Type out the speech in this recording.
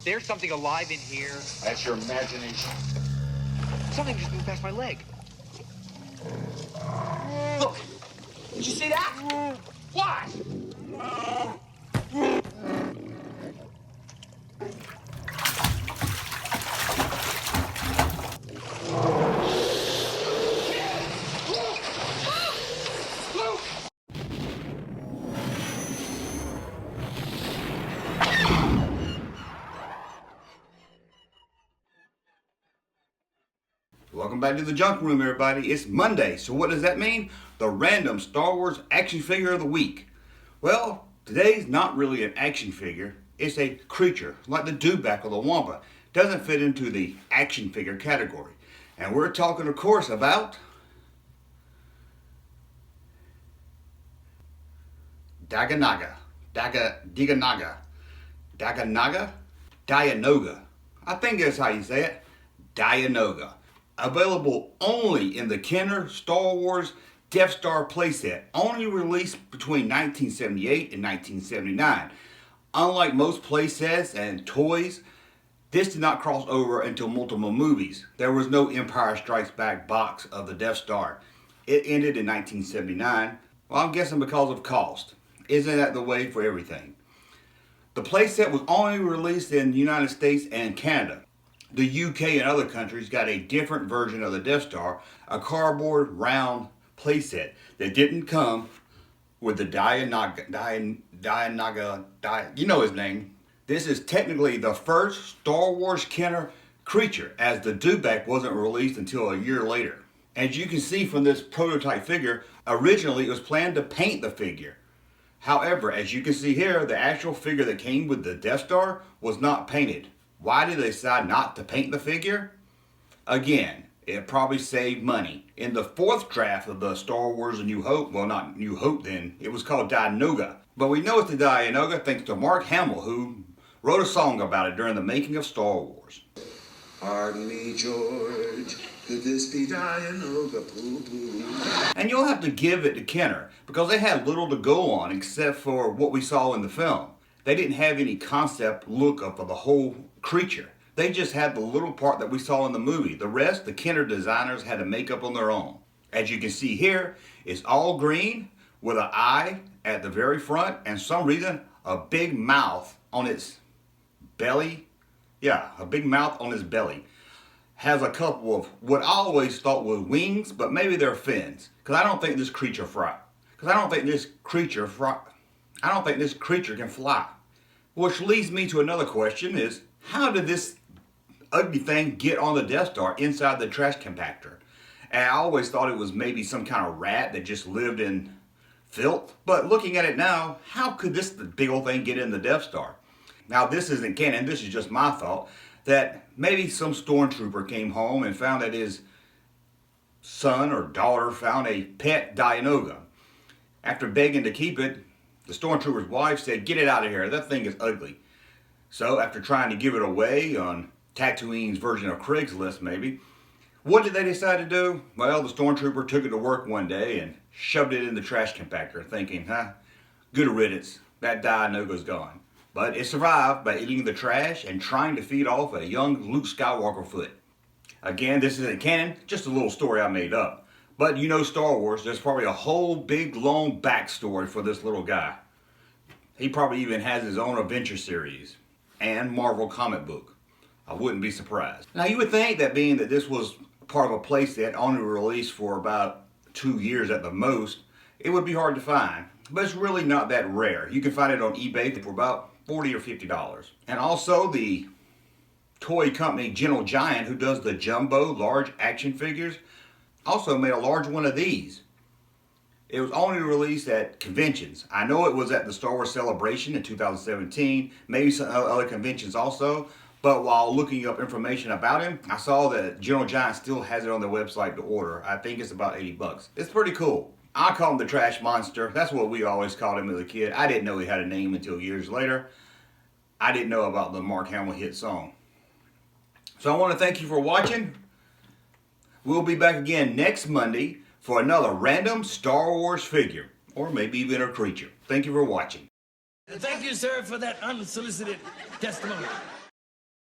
there's something alive in here. That's your imagination. Something just moved past my leg. Look! Did you see that? What? Welcome back to the Junk Room, everybody. It's Monday, so what does that mean? The random Star Wars action figure of the week. Well, today's not really an action figure. It's a creature, like the dewback or the wampa. Doesn't fit into the action figure category. And we're talking, of course, about Dianoga. Dianoga. I think that's how you say it. Dianoga. Available only in the Kenner Star Wars Death Star playset, only released between 1978 and 1979. Unlike most playsets and toys, this did not cross over until multiple movies. There was no Empire Strikes Back box of the Death Star. It ended in 1979. Well, I'm guessing because of cost. Isn't that the way for everything? The playset was only released in the United States and Canada. The UK and other countries got a different version of the Death Star, a cardboard round playset that didn't come with the Dianoga, you know his name. This is technically the first Star Wars Kenner creature, as the dewback wasn't released until a year later. As you can see from this prototype figure, originally it was planned to paint the figure. However, as you can see here, the actual figure that came with the Death Star was not painted. Why did they decide not to paint the figure? Again, it probably saved money. In the fourth draft of the Star Wars A New Hope, well, not New Hope then, it was called Dianoga. But we know it's the Dianoga thanks to Mark Hamill, who wrote a song about it during the making of Star Wars. Pardon me, George, could this be Dianoga? Poo poo. And you'll have to give it to Kenner, because they had little to go on except for what we saw in the film. They didn't have any concept look up of the whole creature. They just had the little part that we saw in the movie. The rest, the Kenner designers had to make up on their own. As you can see here, it's all green with an eye at the very front and some reason a big mouth on its belly. Yeah, a big mouth on its belly. Has a couple of what I always thought were wings, but maybe they're fins. Because I don't think this creature can fly. Which leads me to another question is, how did this ugly thing get on the Death Star inside the trash compactor? And I always thought it was maybe some kind of rat that just lived in filth. But looking at it now, how could this big old thing get in the Death Star? Now this isn't canon, this is just my thought, that maybe some stormtrooper came home and found that his son or daughter found a pet Dianoga. After begging to keep it, the stormtrooper's wife said, "Get it out of here, that thing is ugly." So after trying to give it away on Tatooine's version of Craigslist maybe, what did they decide to do? Well, the stormtrooper took it to work one day and shoved it in the trash compactor thinking, good riddance, that Dianoga's gone. But it survived by eating the trash and trying to feed off a young Luke Skywalker foot. Again, this isn't canon, just a little story I made up. But you know Star Wars, there's probably a whole big long backstory for this little guy. He probably even has his own adventure series and Marvel comic book. I wouldn't be surprised. Now you would think that being that this was part of a playset only released for about 2 years at the most, it would be hard to find. But it's really not that rare. You can find it on eBay for about $40 or $50. And also the toy company Gentle Giant, who does the jumbo large action figures, also made a large one of these. It was only released at conventions. I know it was at the Star Wars Celebration in 2017, maybe some other conventions also, but while looking up information about him, I saw that Gentle Giant still has it on their website to order. I think it's about 80 bucks. It's pretty cool. I call him the Trash Monster. That's what we always called him as a kid. I didn't know he had a name until years later. I didn't know about the Mark Hamill hit song. So I want to thank you for watching. We'll be back again next Monday for another random Star Wars figure, or maybe even a creature. Thank you for watching. Thank you, sir, for that unsolicited testimony.